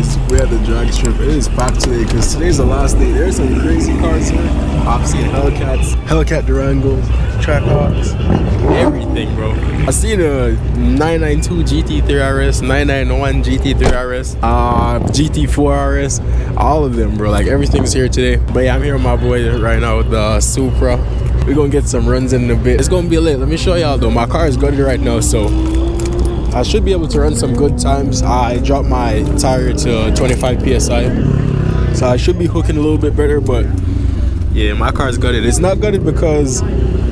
boys, we're at the drag strip. It is packed today because today's the last day. There's some crazy cars here. I've seen Hellcats, Hellcat Durangos, Trackhawks, everything, bro. I've seen a 992 GT3 RS, 991 GT3 RS, GT4 RS, all of them, bro. Like, everything's here today. But yeah, I'm here with my boy right now with the Supra. We're gonna get some runs in a bit. It's gonna be lit. Let me show y'all though. My car is gutted right now, so I should be able to run some good times. I dropped my tire to 25 PSI, so I should be hooking a little bit better. But yeah, my car is gutted. It's not gutted because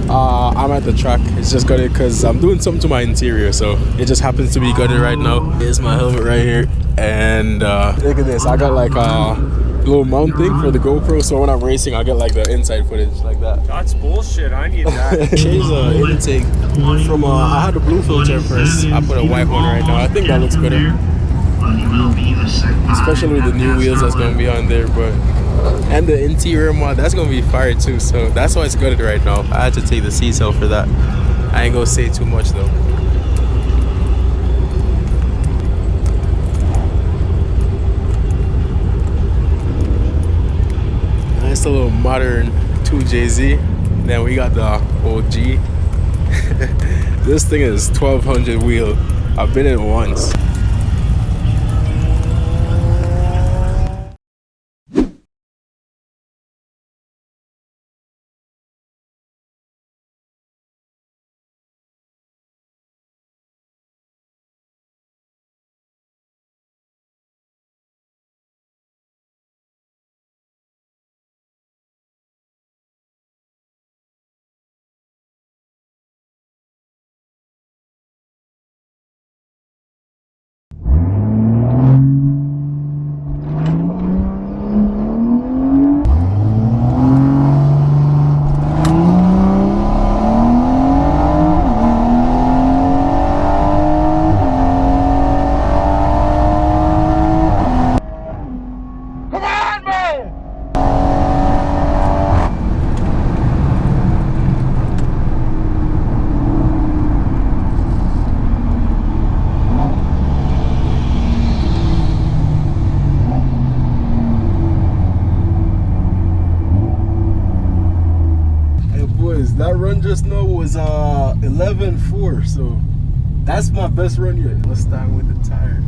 I'm at the track. It's just gutted because I'm doing something to my interior, so it just happens to be gutted right now. Here's my helmet right here, and look at this. I got like a little mount thing for the GoPro, so when I'm racing I get like the inside footage like that. That's bullshit. I need that. Change the intake from I had a blue filter first. I put a white one right now. I think that looks better, especially with the new wheels that's gonna be on there. But and the interior mod, that's gonna be fire too, so that's why it's gutted right now. I had to take the seats out for that. I ain't gonna say too much though. It's a little modern 2JZ. Then we got the OG. This thing is 1200 wheel. I've been in it once. That run just now was 11.4, so that's my best run yet. Let's start with the tire.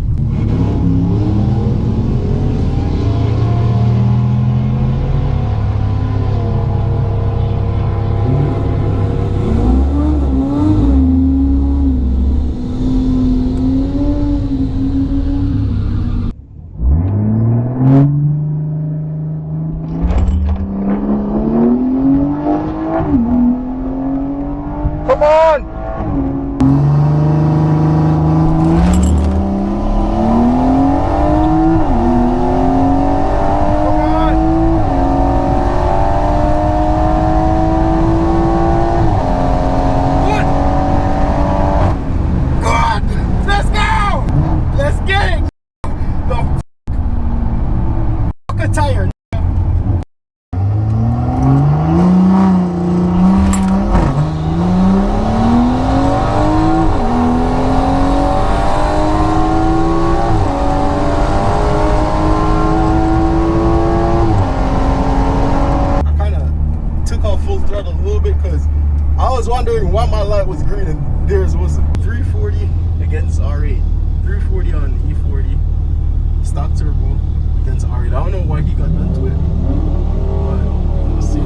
Come on! Wondering why my light was green and theirs wasn't. 340 against R8, 340 on E40 stock turbo against R8. I don't know why he got done to it, but let's see.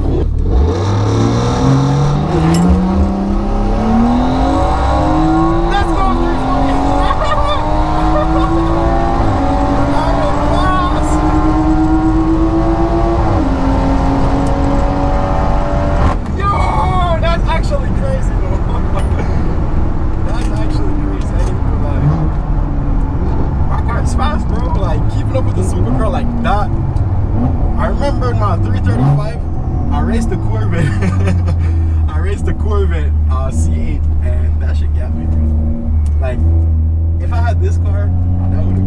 I remember in my 335, I raced the Corvette. I raced the Corvette C8, and that shit got me, bro. Like, if I had this car, that would have